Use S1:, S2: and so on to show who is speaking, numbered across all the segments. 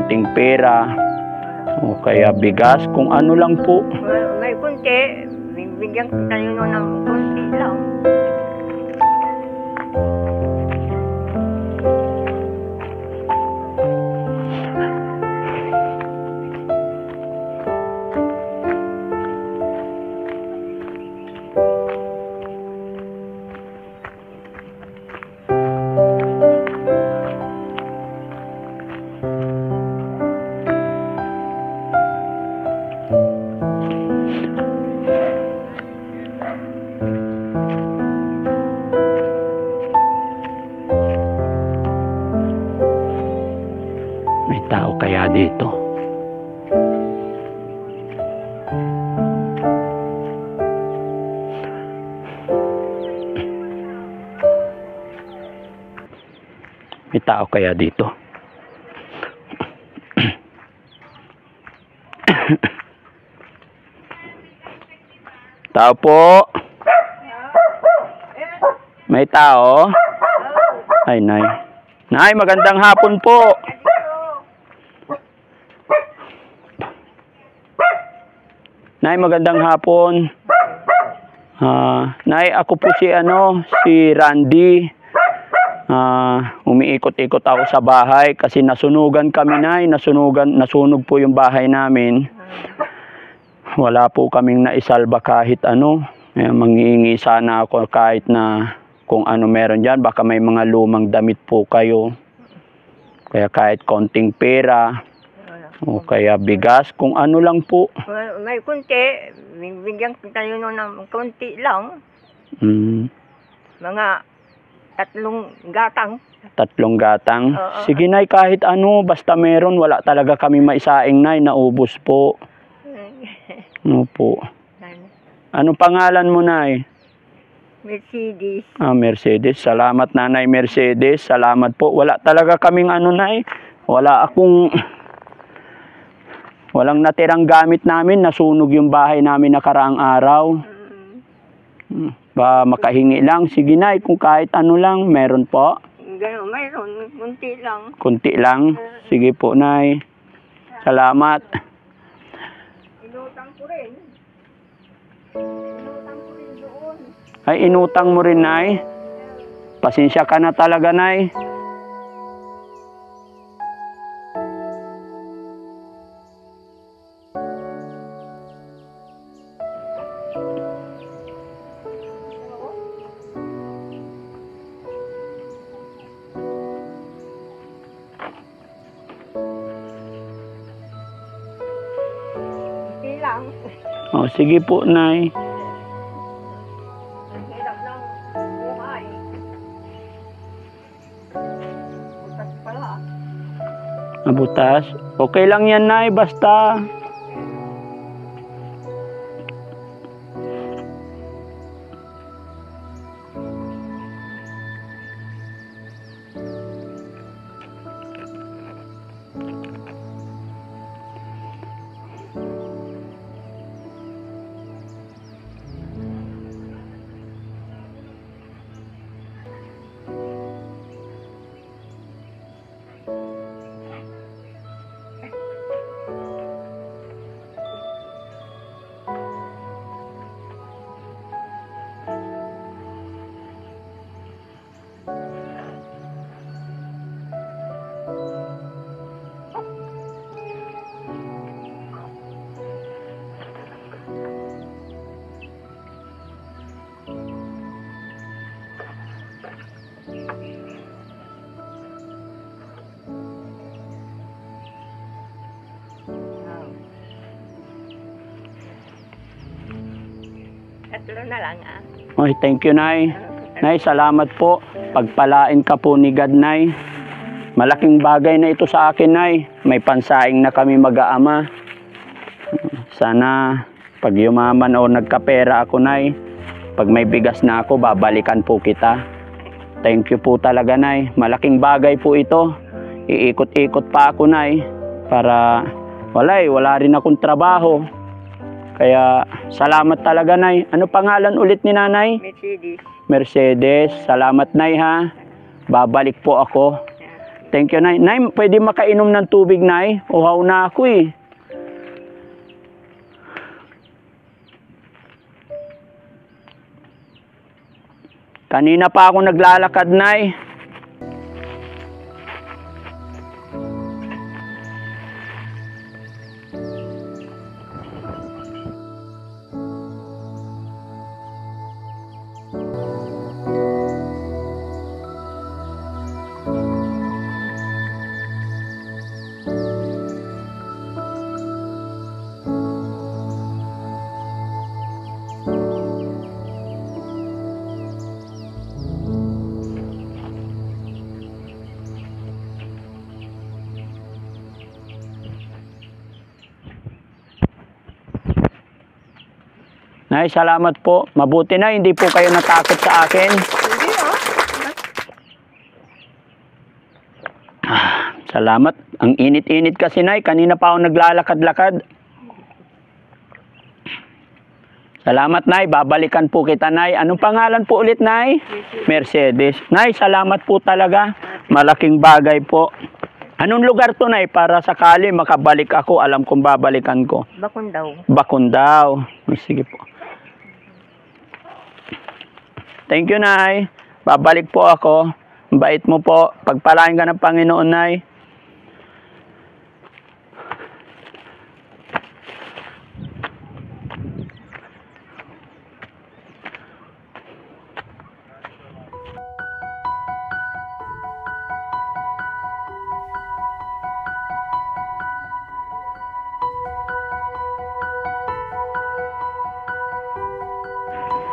S1: konting pera o kaya bigas, kung ano lang po.
S2: May kunti, bigyan ko tayo ng kunti lang.
S1: May tao kaya dito? May tao kaya dito? Tao po? May tao? Ay, Nay. Nay, magandang hapon po. Nay, magandang hapon. Nay, ako po si Randy. Umiikot-ikot ako sa bahay kasi nasunugan kami, Nay. Nasunog po yung bahay namin. Wala po kaming naisalba kahit ano. Mangingi sana ako kahit na kung ano meron dyan. Baka may mga lumang damit po kayo. Kaya kahit konting pera o kaya bigas, kung ano lang po.
S2: May kunti, bigyan ko tayo ng kunti lang. Mga 3 gatang.
S1: 3 gatang? Sige, Nay, kahit ano, basta meron. Wala talaga kami maisaing, Nay. Naubos po. Ano po? Anong pangalan mo, Nay?
S2: Mercedes.
S1: Mercedes. Salamat, Nanay Mercedes. Salamat po. Wala talaga kaming Nay. Walang natirang gamit namin. Nasunog yung bahay namin nakaraang araw. Ba makahingi lang. Sige, Nay, kung kahit ano lang, meron po.
S2: Mayroon. Kunti lang.
S1: Kunti lang? Sige po, Nay. Salamat.
S2: Inutang ko rin. Inutang ko rin doon.
S1: Ay, inutang mo rin, Nay? Pasensya ka na talaga, Nay.
S2: Lang.
S1: Sige po, Nay.
S2: Ang hirap ng buhay. Butas pala.
S1: Butas? Okay lang yan, Nay. Basta.
S2: Tatlo na lang,
S1: Okay, thank you, Nay. Nay, salamat po. Pagpalain ka po ni God, Nay. Malaking bagay na ito sa akin, Nay. May pansaing na kami mag-aama. Sana pag yumaman o nagkapera ako, Nay, pag may bigas na ako, babalikan po kita. Thank you po talaga, Nay. Malaking bagay po ito. Iikot-ikot pa ako, Nay, para wala rin akong trabaho. Kaya salamat talaga, Nay. Ano pangalan ulit ni Nanay?
S2: Mercedes.
S1: Mercedes. Salamat, Nay, ha. Babalik po ako. Thank you, Nay. Nay, pwede makainom ng tubig, Nay? Uhaw na ako eh. Kanina pa ako naglalakad, Nay. Nay, salamat po. Mabuti na, hindi po kayo natakot sa akin.
S2: Hindi
S1: Salamat. Ang init-init kasi, Nay. Kanina pa ako naglalakad-lakad. Salamat, Nay. Babalikan po kita, Nay. Anong pangalan po ulit, Nay? Mercedes. Nay, salamat po talaga. Malaking bagay po. Anong lugar to, Nay? Para sakali makabalik ako, alam kong babalikan ko.
S2: Bakundaw.
S1: Bakundaw. Sige po. Thank you, Nay. Babalik po ako. Bait mo po. Pagpalain ka ng Panginoon, Nay.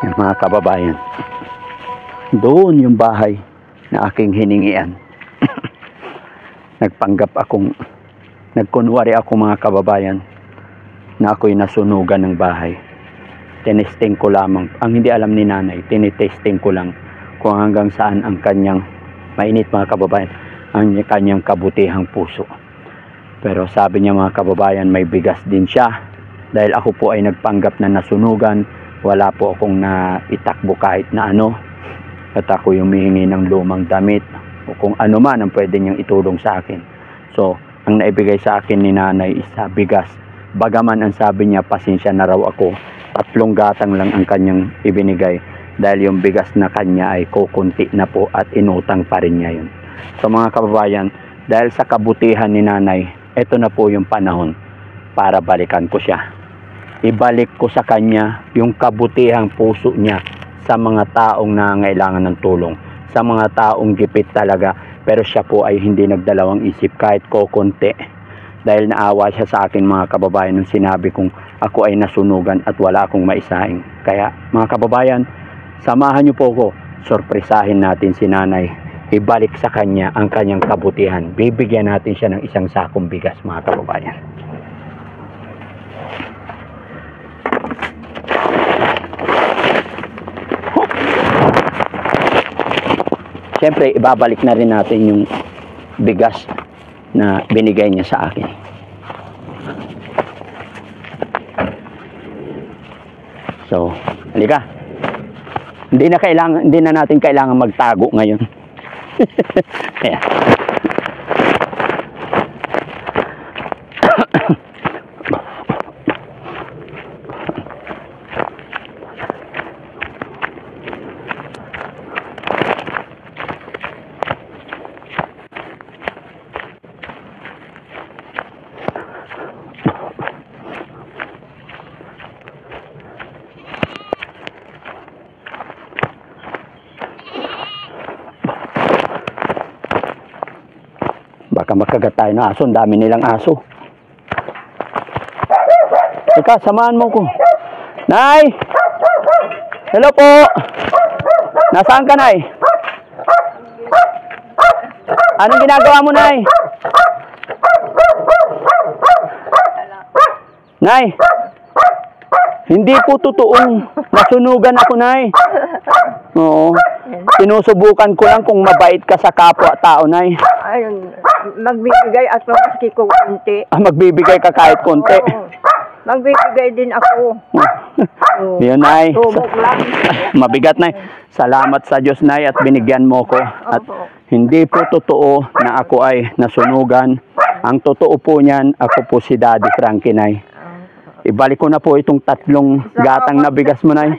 S1: Yung mga kababayan, doon yung bahay na aking hiningian. Nagkunwari ako mga kababayan na ako'y nasunugan ng bahay. Tinesting ko lamang, ang hindi alam ni Nanay, tinitesting ko lang kung hanggang saan ang kanyang, mainit mga kababayan, ang kanyang kabutihang puso. Pero sabi niya mga kababayan, may bigas din siya. Dahil ako po ay nagpanggap na nasunugan, wala po akong naitakbo kahit na ano. At ako yung humihingi ng lumang damit o kung ano man ang pwede niyang itulong sa akin. So, ang naibigay sa akin ni Nanay is bigas. Bagaman ang sabi niya, pasensya na raw ako. 3 gatang lang ang kanyang ibinigay dahil yung bigas na kanya ay kukunti na po at inutang pa rin niya yun. So mga kababayan, dahil sa kabutihan ni Nanay, ito na po yung panahon para balikan ko siya. Ibalik ko sa kanya yung kabutihang puso niya sa mga taong nangailangan ng tulong, sa mga taong gipit talaga, pero siya po ay hindi nagdalawang isip kahit kokonti, dahil naawa siya sa akin mga kababayan nung sinabi kong ako ay nasunugan at wala akong maisaing. Kaya mga kababayan, samahan niyo po ko, sorpresahin natin si Nanay, ibalik sa kanya ang kanyang kabutihan. Bibigyan natin siya ng 1 sakong bigas mga kababayan. Siyempre, ibabalik na rin natin yung bigas na binigay niya sa akin. So, halika. Hindi na natin kailangan magtago ngayon. Kaya. Baka makagat tayo ng aso. Ang dami nilang aso. Ika, samahan mo ko. Nay! Hello po! Nasaan ka, Nay? Anong ginagawa mo, Nay? Nay! Hindi po totoong nasunugan ako, Nay. Oo. Sinusubukan ko lang kung mabait ka sa kapwa-tao, Nay.
S2: Ayun, magbibigay at maski ko konti.
S1: Magbibigay ka kahit konti.
S2: Oo. Magbibigay din ako.
S1: Yun, Nay.
S2: Tubok lang.
S1: Mabigat, Nay. Salamat sa Diyos, Nay, at binigyan mo ko. At Hindi po totoo na ako ay nasunugan. Ang totoo po niyan, ako po si Daddy Frankie, Nay. Ibalik ko na po itong 3 gatang na bigas mo, Nay.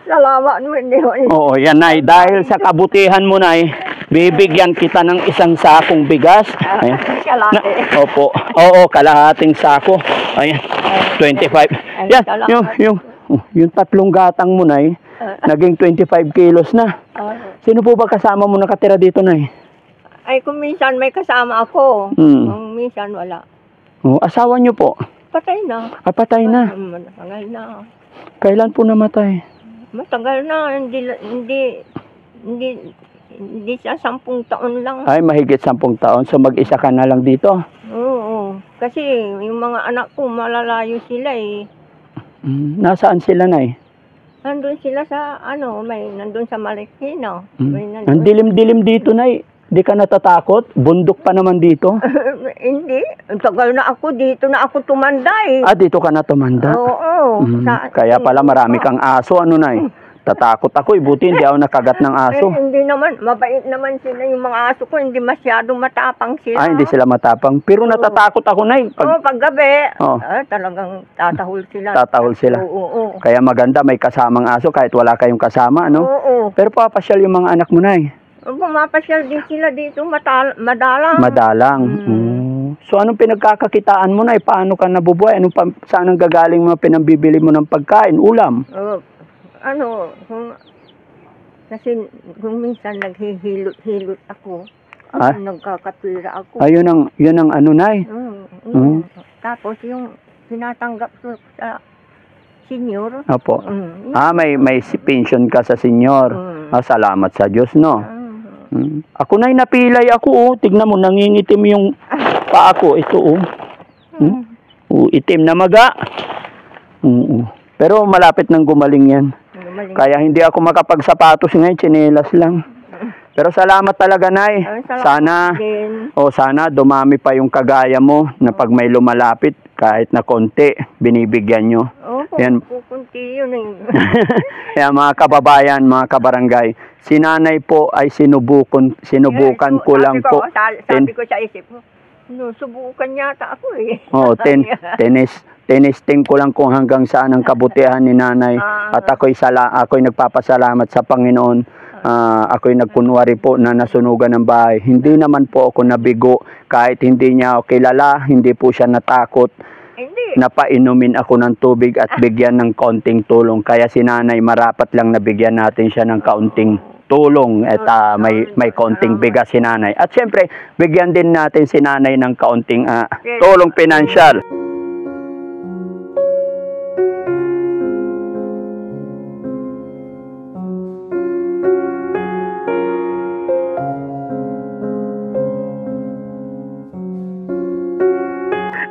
S2: Salamat mo, hindi mo.
S1: Oo, yan, Nay. Dahil sa kabutihan mo, Nay, bibigyan kita ng isang sakong bigas. Ayan. Opo. Oo, kalahating sako. Ayan. 25. Yan, yung 3 gatang mo, Nay, naging 25 kilos na. Sino po ba kasama mo nakatira dito, Nay?
S2: Ay, kung minsan may kasama ako. Kung minsan wala.
S1: Oh, asawa niyo po?
S2: Patay na.
S1: Ah, patay na.
S2: Matagal na.
S1: Kailan po namatay?
S2: Matagal na. Hindi siya 10 taon lang.
S1: Ay, mahigit 10 taon. So, mag-isa ka na lang dito?
S2: Oo. Kasi yung mga anak ko, malalayo sila eh.
S1: Nasaan sila, Nay?
S2: Nandun sila sa, nandun sa Marikina.
S1: Ang dilim-dilim dito, Nay. Di ka natatakot? Bundok pa naman dito?
S2: Hindi. Tagal na ako dito na ako tumanda eh.
S1: Ah, dito ka na tumanda?
S2: Oo.
S1: Kaya pala marami kang aso, ano, Nay? Tatakot ako, buti hindi ako nakagat ng aso.
S2: Hindi naman, mabait naman sila yung mga aso ko, hindi masyadong matapang sila.
S1: Ah, hindi sila matapang. Pero natatakot ako, Nay.
S2: Paggabi, talagang tatahol sila.
S1: Tatahol sila.
S2: Oo.
S1: Kaya maganda may kasamang aso kahit wala kayong kasama, no?
S2: Oo.
S1: Pero papasyal yung mga anak mo, Nay.
S2: Pumapasyal din sila dito, madalang.
S1: Madalang. So, anong pinagkakakitaan mo, Nay? Paano ka nabubuhay? Saan ang gagaling mga pinambibili mo ng pagkain, ulam?
S2: Kasi kung minsan naghihilot-hilot ako, nagkakapira ako.
S1: Ay, yun ang ano, Nay?
S2: Tapos yung tinatanggap ko sa senior.
S1: Opo. May pension ka sa senior. Salamat sa Diyos, no? Ako, Nay, napilay ako, oh. Tignan mo, nangingitim yung paa ko. Ito, oh. Itim na maga. Pero malapit nang gumaling yan. Kaya hindi ako makapagsapatos ngayon, tsinelas lang. Pero salamat talaga, Nay. Sana dumami pa yung kagaya mo na pag may lumalapit, kahit na konti, binibigyan nyo. Yan.
S2: Kunti yun eh.
S1: Kaya mga kababayan, mga kabarangay, si Nanay po ay sinubukan ko lang po.
S2: Sabi ko sa isip mo, subukan yata ako eh.
S1: Tinesting ko lang kung hanggang saan ang kabutihan ni Nanay. At ako'y nagpapasalamat sa Panginoon. Ako'y nagkunwari po na nasunugan ng bahay. Hindi naman po ako nabigo. Kahit hindi niya ako kilala, hindi po siya natakot. Napainumin ako ng tubig at bigyan ng kaunting tulong. Kaya si Nanay, marapat lang nabigyan natin siya ng kaunting tulong at may kaunting bigas si Nanay. At siyempre, bigyan din natin si Nanay ng kaunting tulong pinansyal.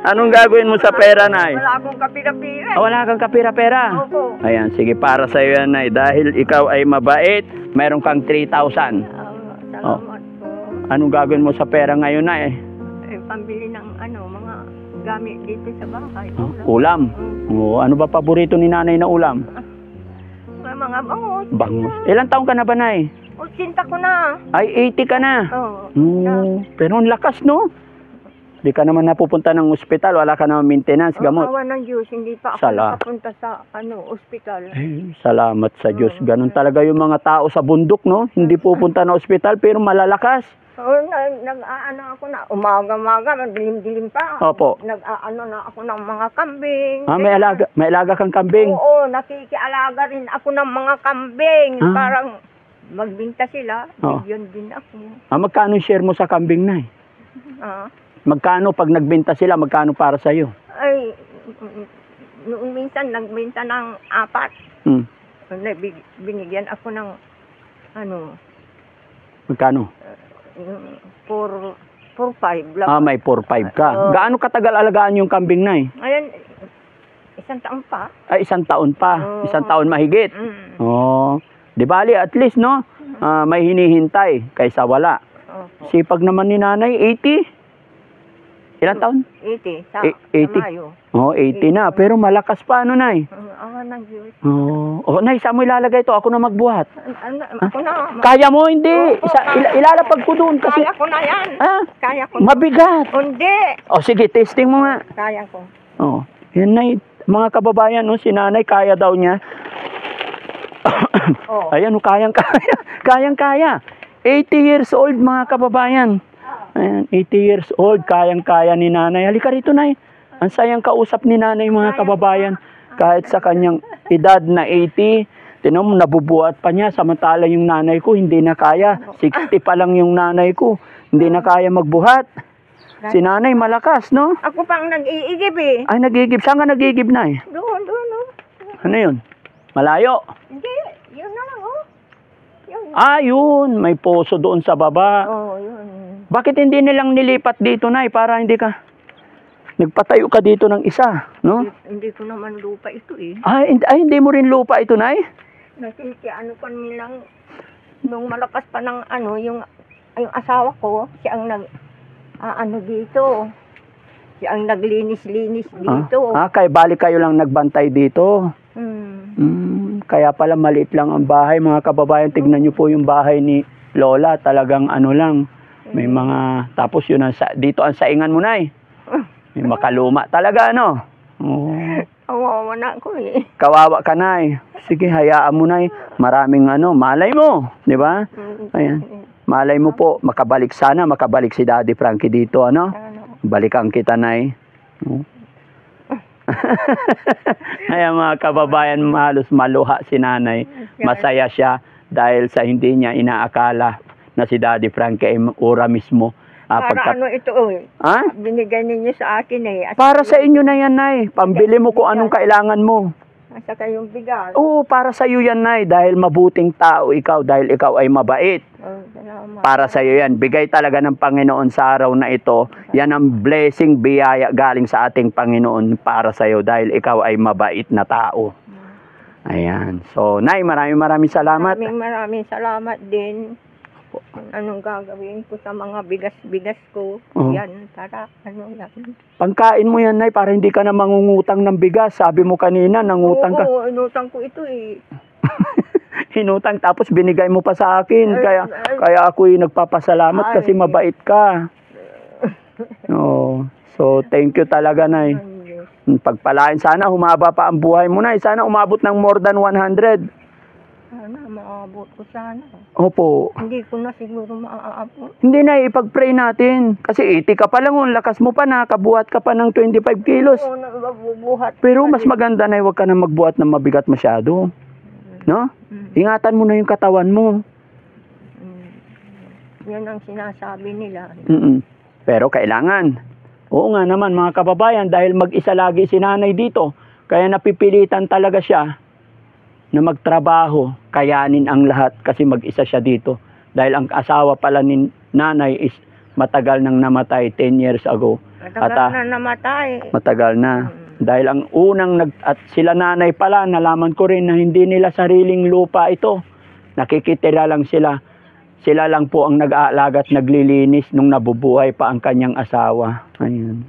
S1: Anong gagawin mo sa pera, Nay?
S2: Wala akong kapira-pira.
S1: Wala kang kapira-pera?
S2: Opo.
S1: Ayan, sige, para sa iyo yan, Nay. Dahil ikaw ay mabait, mayroon kang 3,000.
S2: Salamat po.
S1: Anong gagawin mo sa pera ngayon, Nay?
S2: Pambili ng mga gamit dito sa bahay.
S1: Ulam? Ano ba paborito ni Nanay na ulam?
S2: Mga bangus.
S1: Bangus. Ilang taong ka na ba, Nay?
S2: 80 ko na.
S1: Ay, 80 ka na? Pero ang lakas, no? Di ka naman napupunta ng ospital, wala ka naman maintenance, gamot.
S2: Awa ng Diyos, hindi pa ako nakapunta sa ospital.
S1: Salamat sa Diyos. Ganun talaga yung mga tao sa bundok, no? Hindi pupunta ng ospital pero malalakas.
S2: Nag-aano ako na umaga-maga, dilim-dilim pa.
S1: Opo.
S2: Nag-aano na ako ng mga kambing.
S1: May alaga kang kambing?
S2: Oo, nakikialaga rin ako ng mga kambing. Parang magbinta sila, bigyan din ako.
S1: Magkano share mo sa kambing, Nay? Magkano pag nagbenta sila, magkano para sa iyo?
S2: Ay, noong minsan nagbenta ng 4. Binigyan ako ng
S1: magkano?
S2: 4-5 lang.
S1: May 4-5 ka. Gaano katagal alagaan yung kambing, Nay?
S2: Ayan, 1 taon pa.
S1: Ay, 1 taon pa. 1 taon mahigit. Di bali, at least, no? May hinihintay kaysa wala. Sipag naman ni Nanay, 80. Ilang taon?
S2: 80 sa,
S1: 80.
S2: sa Mayo.
S1: Oh, 80 na. Pero malakas pa, ano, Nay?
S2: Awa ng Diyos.
S1: Oh, Nay, saan mo ilalagay ito? Ako na magbuhat.
S2: Ako na.
S1: Kaya mo? Hindi.
S2: Oo, kaya.
S1: Ilalapag ko doon kasi...
S2: Kaya ko na yan.
S1: Ah,
S2: Kaya ko na.
S1: mabigat.
S2: Hindi.
S1: Oh, sige, testing mo nga.
S2: Kaya ko.
S1: Oh, yan, Nay. Mga kababayan, no, si Nanay, kaya daw niya.
S2: Oh.
S1: Ayan, oh, kayang-kaya. Kayang-kaya. 80 years old, mga kababayan. Ayan, 80 years old, kayang-kaya ni Nanay. Halika rito, Nay. Ang sayang kausap ni Nanay, mga kababayan. Kahit sa kanyang edad na 80, tinan mo, nabubuhat pa niya. Samantala yung nanay ko, hindi na kaya. 60 pa lang yung nanay ko. Hindi na kaya magbuhat. Si Nanay, malakas, no?
S2: Ako pang nag-iigib eh.
S1: Ay, nagigib. Saan ka nagigib, Nay?
S2: Doon, oh.
S1: Ano yun? Malayo?
S2: Hindi, yun na lang, oh. Yun.
S1: Ah, yun. May poso doon sa baba.
S2: Oh, yun.
S1: Bakit hindi nilang nilipat dito, Nay? Para hindi ka... Nagpatayo ka dito ng isa, no?
S2: Hindi ko naman lupa ito eh.
S1: Ay, hindi mo rin lupa ito, Nay?
S2: Ano pa nilang, nung malakas pa ng ano, yung asawa ko, siya ang dito. Siya ang naglinis-linis dito.
S1: Kaya balik kayo lang nagbantay dito. Kaya pala maliit lang ang bahay, mga kababayan. Tignan nyo po yung bahay ni Lola. Talagang ano lang. May mga, tapos yun, dito ang saingan mo, Nay. May makaluma talaga, ano? Oh.
S2: Kawawa na ako eh.
S1: Kawawa ka, Nay. Sige, hayaan mo, Nay. Maraming ano, malay mo. Di ba? Ayan. Malay mo po, makabalik si Daddy Frankie dito, ano? Balikan kita, Nay. Ayan, mga kababayan, halos maluha si Nanay. Masaya siya dahil sa hindi niya inaakala na si Daddy Frankie ay ura mismo.
S2: Para ano ito eh.
S1: Ha?
S2: Binigay ninyo sa akin eh.
S1: Para sa inyo na yan, Nay. Pambili mo kung anong kailangan mo.
S2: At saka yung bigas.
S1: Oo, para sa iyo yan, Nay. Dahil mabuting tao ikaw, dahil ikaw ay mabait.
S2: Oh, salamat.
S1: Para sa iyo yan. Bigay talaga ng Panginoon sa araw na ito. Yan ang blessing, biyaya galing sa ating Panginoon para sa iyo. Dahil ikaw ay mabait na tao. Ayan. So, Nay, maraming salamat.
S2: Maraming salamat din. Anong gagawin ko sa mga bigas-bigas ko. Yan, para ano yan.
S1: Pangkain mo yan, Nay, para hindi ka na mangungutang ng bigas. Sabi mo kanina, nangutang ka.
S2: Oo, inutang ko ito eh.
S1: Hinutang, tapos binigay mo pa sa akin. Kaya ako'y nagpapasalamat kasi mabait ka. So, thank you talaga, Nay. Pagpalain, sana humaba pa ang buhay mo, Nay. Sana umabot ng more than 100.
S2: Sana, maabot ko sana.
S1: Opo.
S2: Hindi ko na siguro maaabot.
S1: Hindi, na, ipag-pray natin. Kasi 80 ka pa lang, lakas mo pa, nakabuhat ka pa ng 25 kilos.
S2: Oo, nabubuhat.
S1: Pero mas maganda, na huwag ka na magbuhat ng mabigat masyado. No? Ingatan mo na yung katawan mo.
S2: Yan ang sinasabi nila.
S1: Pero kailangan. Oo nga naman, mga kababayan, dahil mag-isa lagi si Nanay dito. Kaya napipilitan talaga siya na magtrabaho, kayanin ang lahat kasi mag-isa siya dito. Dahil ang asawa pala ni Nanay is matagal nang namatay, 10 years ago.
S2: Matagal na namatay.
S1: Matagal na. Dahil ang unang, at sila Nanay pala, nalaman ko rin na hindi nila sariling lupa ito. Nakikitira lang sila. Sila lang po ang nag-aalaga at naglilinis nung nabubuhay pa ang kanyang asawa. Ayun.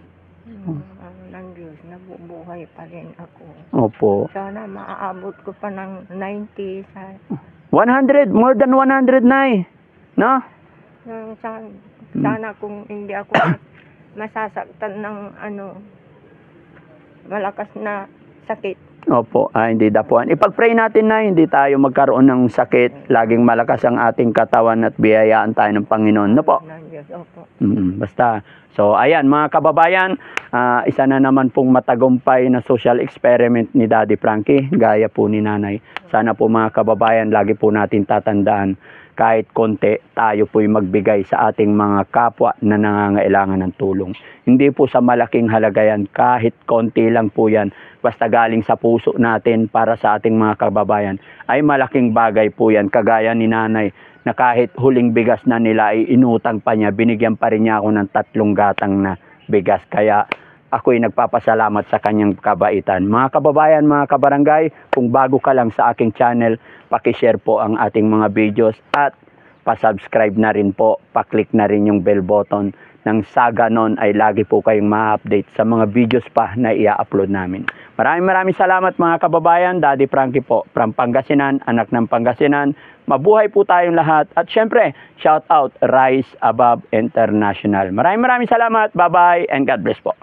S2: Nabubuhay pa rin ako.
S1: Opo.
S2: Sana maaabot ko pa ng 90.
S1: 100, more than 100, Nay. No?
S2: Sana kung hindi ako masasaktan ng malakas na sakit.
S1: Opo, hindi dapuan. Ipag-pray natin na hindi tayo magkaroon ng sakit. Laging malakas ang ating katawan at biyayaan tayo ng Panginoon. No po?
S2: Opo.
S1: Basta. So, ayan mga kababayan, isa na naman pong matagumpay na social experiment ni Daddy Frankie, gaya po ni Nanay. Sana po mga kababayan, lagi po natin tatandaan, kahit konti, tayo po'y magbigay sa ating mga kapwa na nangangailangan ng tulong. Hindi po sa malaking halaga yan, kahit konti lang po yan, basta galing sa puso natin para sa ating mga kababayan, ay malaking bagay po yan, kagaya ni Nanay, na kahit huling bigas na nila ay inutang pa niya, binigyan pa rin niya ako ng 3 gatang na bigas. Kaya ako'y nagpapasalamat sa kanyang kabaitan. Mga kababayan, mga kabarangay, kung bago ka lang sa aking channel, pakishare po ang ating mga videos at pasubscribe na rin po, paklik na rin yung bell button nang sa ganon ay lagi po kayong ma-update sa mga videos pa na i-upload namin. Maraming salamat mga kababayan. Daddy Frankie po from Pangasinan, anak ng Pangasinan. Mabuhay po tayong lahat. At syempre, shout out Rise Above International. Maraming salamat. Bye-bye and God bless po.